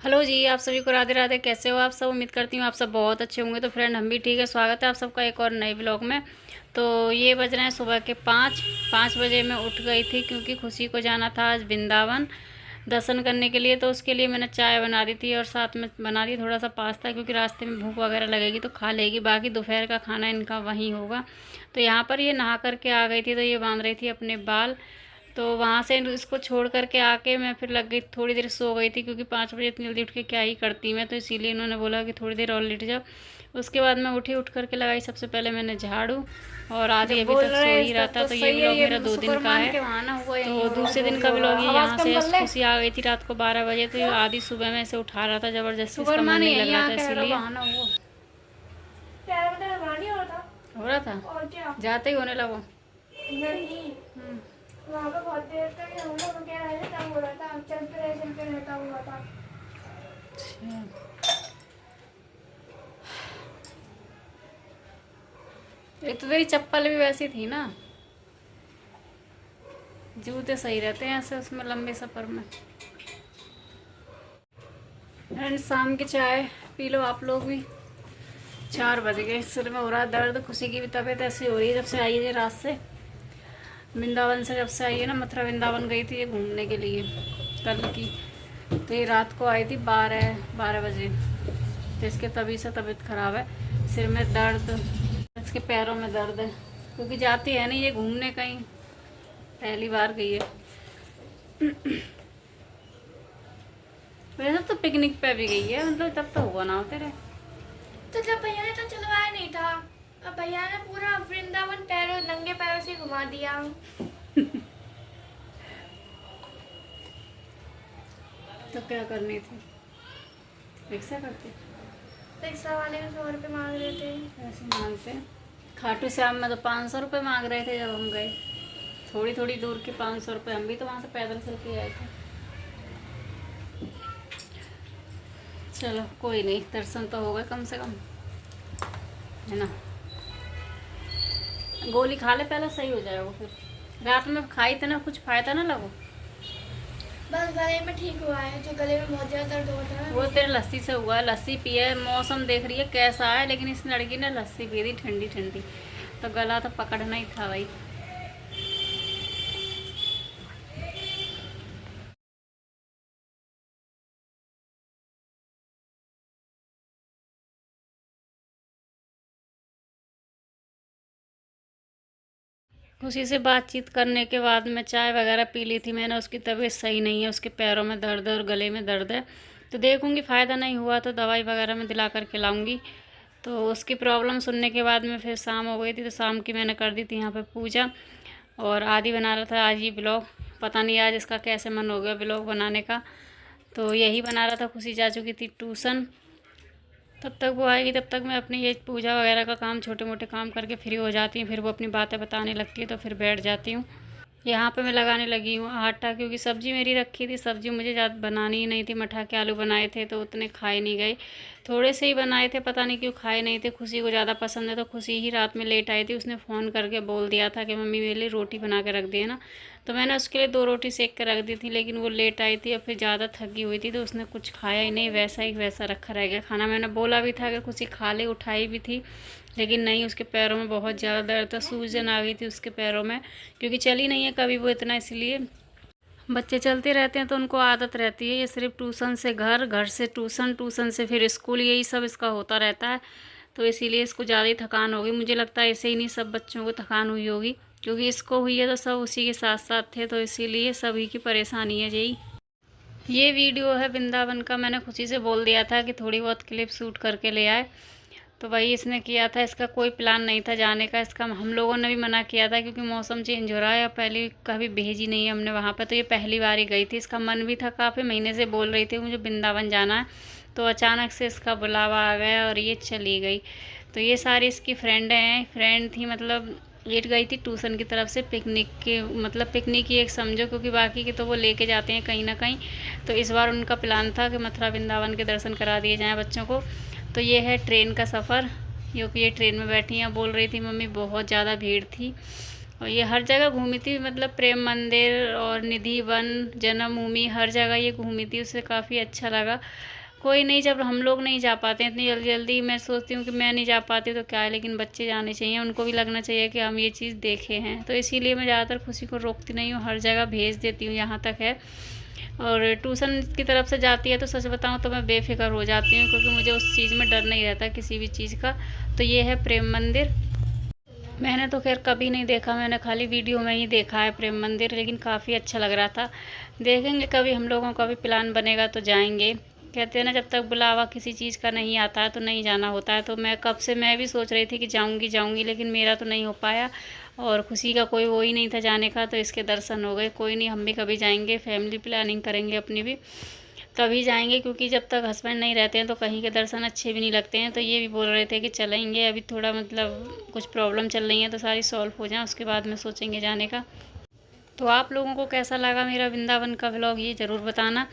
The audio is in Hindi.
हेलो जी, आप सभी को राधे राधे। कैसे हो आप सब? उम्मीद करती हूँ आप सब बहुत अच्छे होंगे। तो फ्रेंड, हम भी ठीक है। स्वागत है आप सबका एक और नए ब्लॉग में। तो ये बज रहे हैं सुबह के 5 बजे मैं उठ गई थी, क्योंकि खुशी को जाना था आज वृंदावन दर्शन करने के लिए। तो उसके लिए मैंने चाय बना दी थी और साथ में बना दी थोड़ा सा पास्ता, क्योंकि रास्ते में भूख वगैरह लगेगी तो खा लेगी। बाकी दोपहर का खाना इनका वहीं होगा। तो यहाँ पर ये नहा करके आ गई थी, तो ये बांध रही थी अपने बाल। तो वहाँ से इसको छोड़ करके आके मैं फिर लग गई, थोड़ी देर सो गई थी, क्योंकि 5 बजे इतनी जल्दी उठ के क्या ही करती मैं। तो इसीलिए इन्होंने बोला कि थोड़ी देर और लेट जाओ। उसके बाद मैं उठ करके लगाई सबसे पहले मैंने झाड़ू। और आदि अभी तक सो ही रहा था। तो ये व्लॉग मेरा 2 दिन का है। तो दूसरे दिन का व्लॉग ये यहाँ से खुशी आ गई थी रात को 12 बजे। तो आदि सुबह में से उठा रहा था ज़बरदस्ती, इसका मन नहीं लग रहा था, इसीलिए हो रहा था। जाते ही होने लगो। वहाँ पे बहुत देर तक हम लोग क्या रहे थे, तब हो रहा था, चलते रहता हुआ था। एक तो तेरी चप्पल भी वैसी थी ना, जूते सही रहते हैं ऐसे उसमें लंबे सफ़र में। एंड शाम की चाय पी लो आप लोग भी। 4 बज गए, सिर में हो रहा दर्द। खुशी की भी तबीयत ऐसी हो रही है जब से आई है रात से वृंदावन से। जब से आई है ना, मथुरा वृंदावन गई थी ये घूमने के लिए कल की। तो ये रात को आई थी 12 बजे। तो इसके तभी से तबीयत ख़राब है, सिर में दर्द, इसके पैरों में दर्द है, क्योंकि जाती है नहीं ये घूमने कहीं, पहली बार गई है। वैसे तो पिकनिक पे भी गई है, मतलब तब तो हुआ ना होते रहे। तो जब भैया ने तो चलवाया नहीं था, अब भैया ने पूरा वृंदावन नंगे पैरों से घुमा दिया। तो क्या करनी थी, रिक्शा करती। रिक्शा वाले में 100 रुपये मांग रहे थे। ऐसे मांगते हैं। खाटू श्याम में तो 500 रुपये मांग रहे थे जब हम गए। थोड़ी थोड़ी दूर के 500 रुपये, हम भी तो वहाँ से पैदल चल के आए थे। चलो कोई नहीं, दर्शन तो हो गए कम से कम, है ना। गोली खा ले पहले, सही हो जाएगा। फिर रात में खाई थे ना, कुछ फायदा ना लगो। बस गले में ठीक हुआ है, जो गले में बहुत ज़्यादा दर्द होता है वो तेरे लस्सी से हुआ है। लस्सी पिए, मौसम देख रही है कैसा है, लेकिन इस लड़की ने लस्सी पी दी ठंडी ठंडी, तो गला तो पकड़ना ही था भाई। खुशी से बातचीत करने के बाद में चाय वगैरह पी ली थी मैंने। उसकी तबीयत सही नहीं है, उसके पैरों में दर्द है और गले में दर्द है। तो देखूंगी, फ़ायदा नहीं हुआ तो दवाई वगैरह में दिला कर के लाऊंगी। तो उसकी प्रॉब्लम सुनने के बाद में फिर शाम हो गई थी, तो शाम की मैंने कर दी थी यहाँ पे पूजा। और आदि बना रहा था आज ये ब्लॉग, पता नहीं आज इसका कैसे मन हो गया ब्लॉग बनाने का। तो यही बना रहा था। खुशी जा चुकी थी ट्यूशन, तब तक वो आएगी, तब तक मैं अपनी ये पूजा वगैरह का काम, छोटे मोटे काम करके फ्री हो जाती हूँ। फिर वो अपनी बातें बताने लगती है, तो फिर बैठ जाती हूँ। यहाँ पे मैं लगाने लगी हूँ आटा, क्योंकि सब्ज़ी मेरी रखी थी। सब्ज़ी मुझे ज़्यादा बनानी ही नहीं थी, मठा के आलू बनाए थे तो उतने खाए नहीं गए, थोड़े से ही बनाए थे, पता नहीं क्यों खाए नहीं थे। खुशी को ज़्यादा पसंद है, तो खुशी ही रात में लेट आई थी। उसने फ़ोन करके बोल दिया था कि मम्मी मेरे लिए रोटी बना के रख दिए ना। तो मैंने उसके लिए 2 रोटी सेक कर रख दी थी, लेकिन वो लेट आई थी और फिर ज़्यादा थकी हुई थी, तो उसने कुछ खाया ही नहीं, वैसा ही वैसा रखा रह गया खाना। मैंने बोला भी था कि खुशी खा ले, उठाई भी थी, लेकिन नहीं। उसके पैरों में बहुत ज़्यादा दर्द था, सूजन आ गई थी उसके पैरों में, क्योंकि चली नहीं है कभी वो इतना। इसलिए बच्चे चलते रहते हैं तो उनको आदत रहती है। ये सिर्फ ट्यूशन से घर, घर से ट्यूशन, ट्यूशन से फिर स्कूल, यही सब इसका होता रहता है। तो इसीलिए इसको ज़्यादा ही थकान होगी। मुझे लगता है ऐसे ही नहीं सब बच्चों को थकान हुई होगी, क्योंकि इसको हुई है तो सब उसी के साथ साथ थे, तो इसीलिए सभी की परेशानी है यही। ये वीडियो है वृंदावन का। मैंने खुशी से बोल दिया था कि थोड़ी बहुत क्लिप शूट करके ले आए, तो वही इसने किया था। इसका कोई प्लान नहीं था जाने का। इसका हम लोगों ने भी मना किया था, क्योंकि मौसम चेंज हो रहा है। पहले कभी भेजी नहीं है हमने वहाँ पर, तो ये पहली बार ही गई थी। इसका मन भी था, काफ़ी महीने से बोल रही थी मुझे वृंदावन जाना है। तो अचानक से इसका बुलावा आ गया और ये चली गई। तो ये सारी इसकी फ्रेंड थी, मतलब लेट गई थी ट्यूशन की तरफ से पिकनिक के, मतलब पिकनिक ही एक समझो, क्योंकि बाकी के तो वो लेके जाते हैं कहीं ना कहीं। तो इस बार उनका प्लान था कि मथुरा वृंदावन के दर्शन करा दिए जाएँ बच्चों को। तो ये है ट्रेन का सफ़र, क्योंकि ये ट्रेन में बैठी हैं। बोल रही थी मम्मी बहुत ज़्यादा भीड़ थी और ये हर जगह घूमी थी, मतलब प्रेम मंदिर और निधि वन, जन्मभूमि, हर जगह ये घूमी थी। उससे काफ़ी अच्छा लगा। कोई नहीं, जब हम लोग नहीं जा पाते हैं इतनी जल्दी जल्दी, मैं सोचती हूँ कि मैं नहीं जा पाती तो क्या है, लेकिन बच्चे जाने चाहिए, उनको भी लगना चाहिए कि हम ये चीज़ देखे हैं। तो इसीलिए मैं ज़्यादातर खुशी को रोकती नहीं हूँ, हर जगह भेज देती हूँ, यहाँ तक है। और ट्यूशन की तरफ से जाती है तो सच बताऊँ तो मैं बेफिक्र हो जाती हूँ, क्योंकि मुझे उस चीज़ में डर नहीं रहता किसी भी चीज़ का। तो ये है प्रेम मंदिर। मैंने तो खैर कभी नहीं देखा, मैंने खाली वीडियो में ही देखा है प्रेम मंदिर, लेकिन काफ़ी अच्छा लग रहा था। देखेंगे कभी हम लोगों का भी प्लान बनेगा तो जाएंगे। कहते हैं ना, जब तक बुलावा किसी चीज़ का नहीं आता है तो नहीं जाना होता है। तो मैं कब से मैं भी सोच रही थी कि जाऊंगी जाऊंगी, लेकिन मेरा तो नहीं हो पाया, और खुशी का कोई वो ही नहीं था जाने का, तो इसके दर्शन हो गए। कोई नहीं, हम भी कभी जाएंगे, फैमिली प्लानिंग करेंगे अपनी भी, तभी जाएंगे, क्योंकि जब तक हस्बैंड नहीं रहते हैं तो कहीं के दर्शन अच्छे भी नहीं लगते हैं। तो ये भी बोल रहे थे कि चलेंगे, अभी थोड़ा मतलब कुछ प्रॉब्लम चल रही है तो सारी सॉल्व हो जाए, उसके बाद में सोचेंगे जाने का। तो आप लोगों को कैसा लगा मेरा वृंदावन का व्लॉग, ये ज़रूर बताना।